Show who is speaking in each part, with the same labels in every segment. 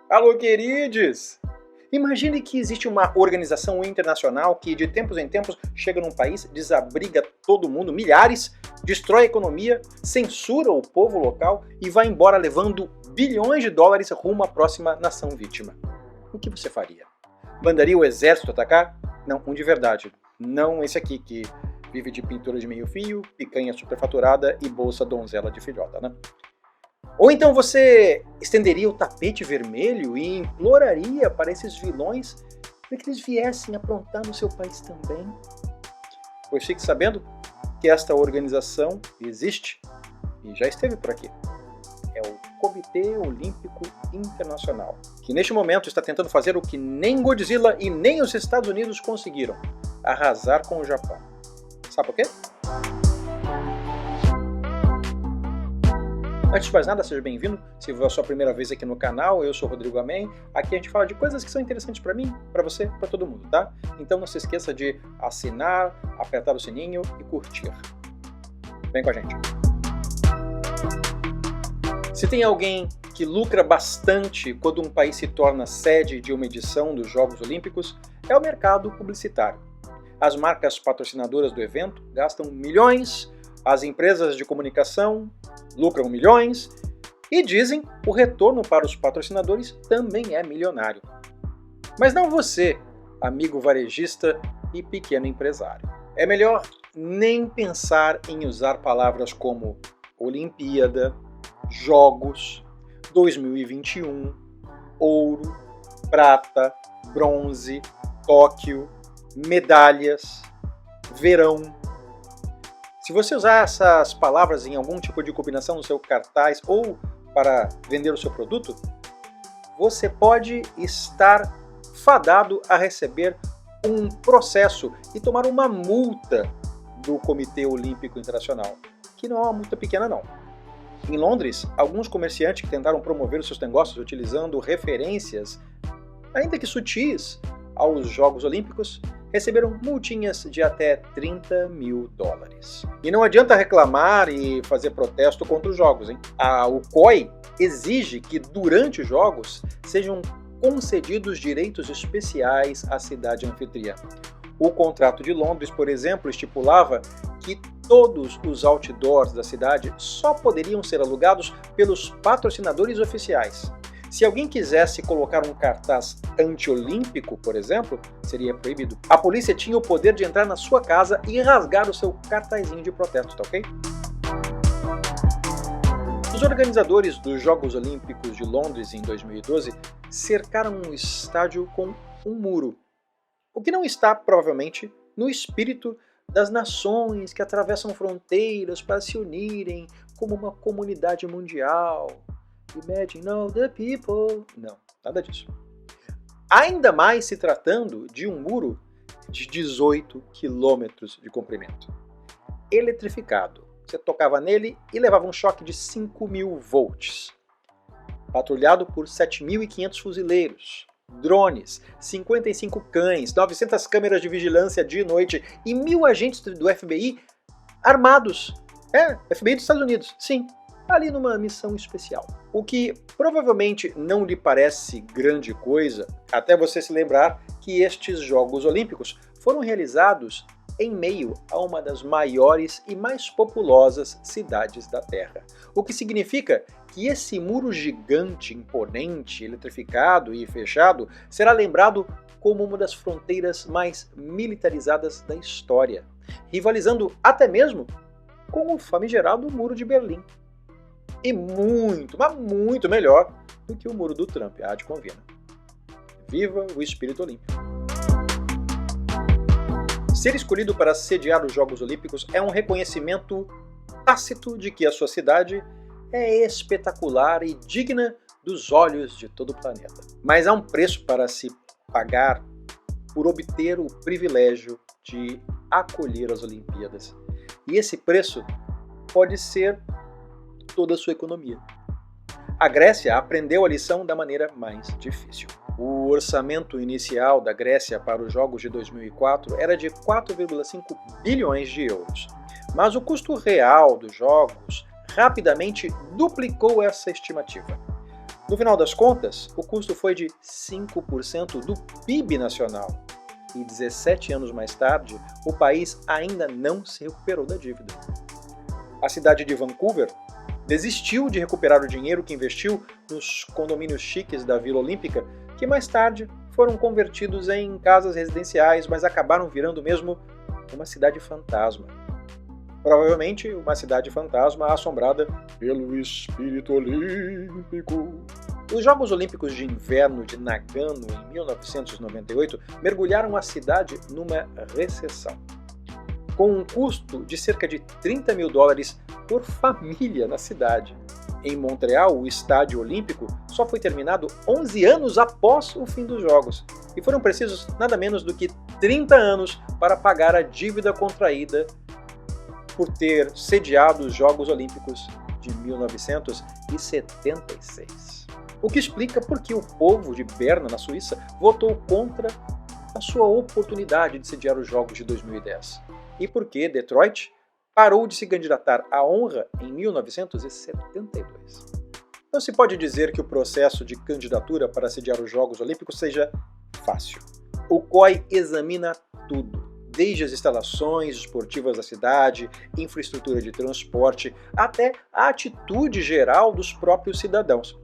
Speaker 1: Alô, queridos! Imagine que existe uma organização internacional que de tempos em tempos chega num país, desabriga todo mundo, milhares, destrói a economia, censura o povo local e vai embora levando bilhões de dólares rumo à próxima nação vítima. O que você faria? Mandaria o exército atacar? Não, um de verdade. Não esse aqui que vive de pintura de meio fio, picanha superfaturada e bolsa donzela de filhota, né? Ou então você estenderia o tapete vermelho e imploraria para esses vilões para que eles viessem aprontar no seu país também? Pois fique sabendo que esta organização existe e já esteve por aqui. É o Comitê Olímpico Internacional, que neste momento está tentando fazer o que nem Godzilla e nem os Estados Unidos conseguiram: arrasar com o Japão. Sabe por quê? Antes de mais nada, seja bem-vindo. Se for a sua primeira vez aqui no canal, eu sou o Rodrigo Amém. Aqui a gente fala de coisas que são interessantes para mim, para você, para todo mundo, tá? Então não se esqueça de assinar, apertar o sininho e curtir. Vem com a gente. Se tem alguém que lucra bastante quando um país se torna sede de uma edição dos Jogos Olímpicos, é o mercado publicitário. As marcas patrocinadoras do evento gastam milhões, as empresas de comunicação lucram milhões e dizem o retorno para os patrocinadores também é milionário. Mas não você, amigo varejista e pequeno empresário. É melhor nem pensar em usar palavras como Olimpíada, Jogos, 2021, ouro, prata, bronze, Tóquio, medalhas, verão. Se você usar essas palavras em algum tipo de combinação no seu cartaz ou para vender o seu produto, você pode estar fadado a receber um processo e tomar uma multa do Comitê Olímpico Internacional, que não é uma multa pequena não. Em Londres, alguns comerciantes que tentaram promover os seus negócios utilizando referências, ainda que sutis, aos Jogos Olímpicos, receberam multinhas de até 30 mil dólares. E não adianta reclamar e fazer protesto contra os jogos, hein? O COI exige que durante os jogos sejam concedidos direitos especiais à cidade anfitriã. O contrato de Londres, por exemplo, estipulava que todos os outdoors da cidade só poderiam ser alugados pelos patrocinadores oficiais. Se alguém quisesse colocar um cartaz anti-olímpico, por exemplo, seria proibido. A polícia tinha o poder de entrar na sua casa e rasgar o seu cartazinho de protesto, tá ok? Os organizadores dos Jogos Olímpicos de Londres em 2012 cercaram um estádio com um muro, o que não está, provavelmente, no espírito das nações que atravessam fronteiras para se unirem como uma comunidade mundial. Imagine all the people. Não, nada disso. Ainda mais se tratando de um muro de 18 quilômetros de comprimento. Eletrificado. Você tocava nele e levava um choque de 5.000 volts. Patrulhado por 7.500 fuzileiros, drones, 55 cães, 900 câmeras de vigilância dia e noite e 1.000 agentes do FBI armados. FBI dos Estados Unidos, sim. Ali numa missão especial. O que provavelmente não lhe parece grande coisa, até você se lembrar que estes Jogos Olímpicos foram realizados em meio a uma das maiores e mais populosas cidades da Terra. O que significa que esse muro gigante, imponente, eletrificado e fechado será lembrado como uma das fronteiras mais militarizadas da história, rivalizando até mesmo com o famigerado Muro de Berlim. E muito, mas muito melhor do que o muro do Trump, há de convir. Viva o espírito olímpico! Ser escolhido para sediar os Jogos Olímpicos é um reconhecimento tácito de que a sua cidade é espetacular e digna dos olhos de todo o planeta. Mas há um preço para se pagar por obter o privilégio de acolher as Olimpíadas. E esse preço pode ser toda a sua economia. A Grécia aprendeu a lição da maneira mais difícil. O orçamento inicial da Grécia para os Jogos de 2004 era de 4,5 bilhões de euros, mas o custo real dos Jogos rapidamente duplicou essa estimativa. No final das contas, o custo foi de 5% do PIB nacional. E 17 anos mais tarde, o país ainda não se recuperou da dívida. A cidade de Vancouver desistiu de recuperar o dinheiro que investiu nos condomínios chiques da Vila Olímpica, que mais tarde foram convertidos em casas residenciais, mas acabaram virando mesmo uma cidade fantasma. Provavelmente uma cidade fantasma assombrada pelo espírito olímpico. Os Jogos Olímpicos de Inverno de Nagano, em 1998, mergulharam a cidade numa recessão. Com um custo de cerca de $30 mil por família na cidade. Em Montreal, o estádio olímpico só foi terminado 11 anos após o fim dos Jogos, e foram precisos nada menos do que 30 anos para pagar a dívida contraída por ter sediado os Jogos Olímpicos de 1976. O que explica por que o povo de Berna, na Suíça, votou contra a sua oportunidade de sediar os Jogos de 2010. E por que Detroit parou de se candidatar à honra em 1972. Não se pode dizer que o processo de candidatura para sediar os Jogos Olímpicos seja fácil. O COI examina tudo, desde as instalações esportivas da cidade, infraestrutura de transporte, até a atitude geral dos próprios cidadãos.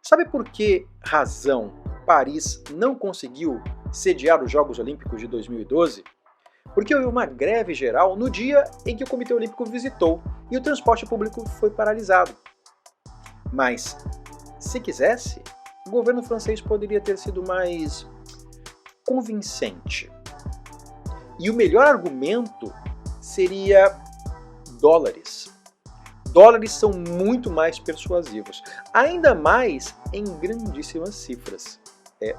Speaker 1: Sabe por que razão Paris não conseguiu sediar os Jogos Olímpicos de 2012? Porque houve uma greve geral no dia em que o Comitê Olímpico visitou e o transporte público foi paralisado. Mas, se quisesse, o governo francês poderia ter sido mais convincente. E o melhor argumento seria dólares. Dólares são muito mais persuasivos, ainda mais em grandíssimas cifras.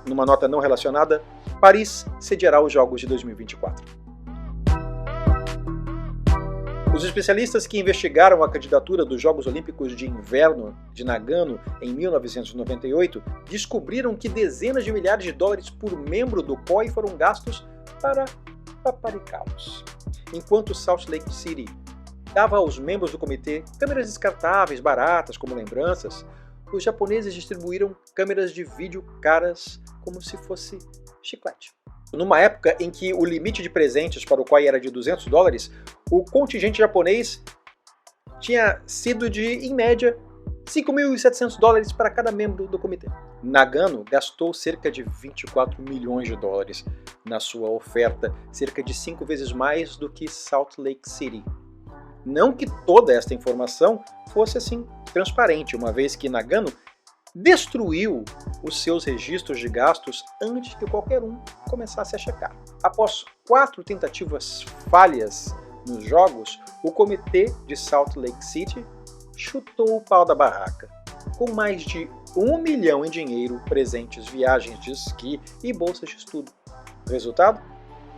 Speaker 1: Numa nota não relacionada, Paris sediará os Jogos de 2024. Os especialistas que investigaram a candidatura dos Jogos Olímpicos de Inverno de Nagano em 1998 descobriram que dezenas de milhares de dólares por membro do COI foram gastos para paparicá-los. Enquanto Salt Lake City dava aos membros do comitê câmeras descartáveis baratas como lembranças, os japoneses distribuíram câmeras de vídeo caras como se fosse chiclete. Numa época em que o limite de presentes para o COI era de $200, o contingente japonês tinha sido de, em média, $5.700 para cada membro do comitê. Nagano gastou cerca de $24 milhões na sua oferta, cerca de 5 vezes mais do que Salt Lake City. Não que toda esta informação fosse assim transparente, uma vez que Nagano destruiu os seus registros de gastos antes que qualquer um começasse a checar. Após 4 tentativas falhas nos jogos, o comitê de Salt Lake City chutou o pau da barraca, com mais de $1 milhão em dinheiro, presentes, viagens de esqui e bolsas de estudo. Resultado?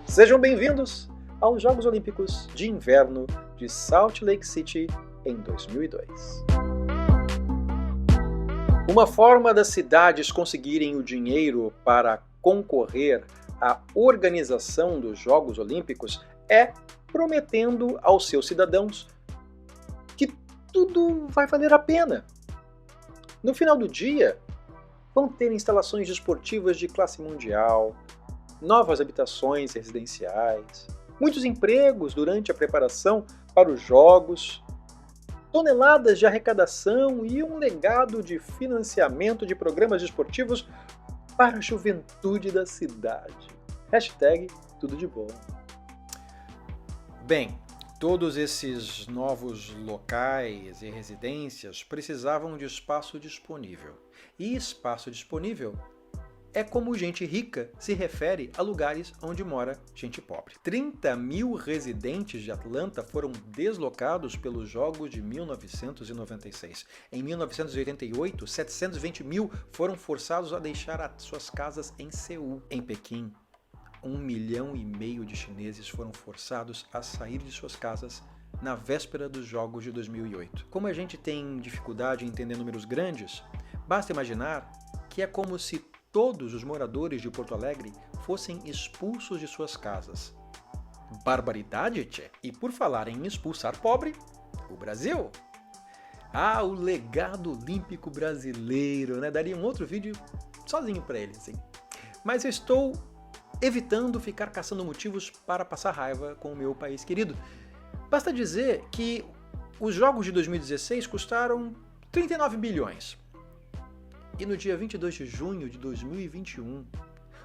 Speaker 1: Sejam bem-vindos aos Jogos Olímpicos de Inverno de Salt Lake City em 2002. Uma forma das cidades conseguirem o dinheiro para concorrer à organização dos Jogos Olímpicos é prometendo aos seus cidadãos que tudo vai valer a pena. No final do dia, vão ter instalações esportivas de classe mundial, novas habitações residenciais, muitos empregos durante a preparação para os Jogos, toneladas de arrecadação e um legado de financiamento de programas esportivos para a juventude da cidade. Hashtag tudo de bom. Bem, todos esses novos locais e residências precisavam de espaço disponível. E espaço disponível é como gente rica se refere a lugares onde mora gente pobre. 30 mil residentes de Atlanta foram deslocados pelos Jogos de 1996. Em 1988, 720 mil foram forçados a deixar as suas casas em Seul. Em Pequim, 1,5 milhão de chineses foram forçados a sair de suas casas na véspera dos Jogos de 2008. Como a gente tem dificuldade em entender números grandes, basta imaginar que é como se todos os moradores de Porto Alegre fossem expulsos de suas casas. Barbaridade, tchê! E por falar em expulsar pobre, o Brasil. Ah, o legado olímpico brasileiro, né? Daria um outro vídeo sozinho para ele, assim. Mas eu estou evitando ficar caçando motivos para passar raiva com o meu país querido. Basta dizer que os Jogos de 2016 custaram 39 bilhões. E no dia 22 de junho de 2021,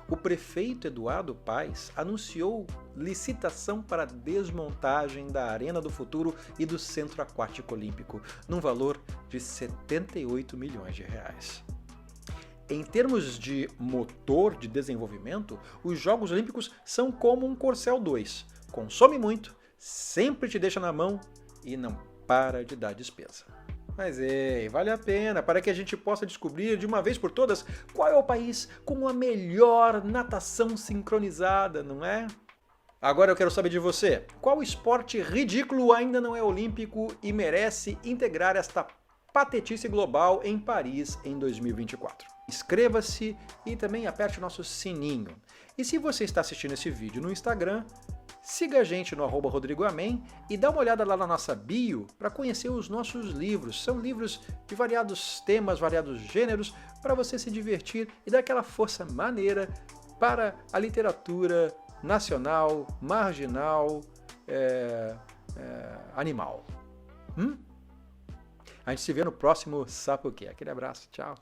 Speaker 1: o prefeito Eduardo Paes anunciou licitação para desmontagem da Arena do Futuro e do Centro Aquático Olímpico, num valor de 78 milhões de reais. Em termos de motor de desenvolvimento, os Jogos Olímpicos são como um Corcel 2. Consome muito, sempre te deixa na mão e não para de dar despesa. Mas vale a pena para que a gente possa descobrir de uma vez por todas qual é o país com a melhor natação sincronizada, não é? Agora eu quero saber de você, qual esporte ridículo ainda não é olímpico e merece integrar esta patetice global em Paris em 2024? Inscreva-se e também aperte o nosso sininho. E se você está assistindo esse vídeo no Instagram, siga a gente no @RodrigoAmen e dá uma olhada lá na nossa bio para conhecer os nossos livros. São livros de variados temas, variados gêneros, para você se divertir e dar aquela força maneira para a literatura nacional, marginal, animal. A gente se vê no próximo Sabe o Quê? Aquele abraço, tchau!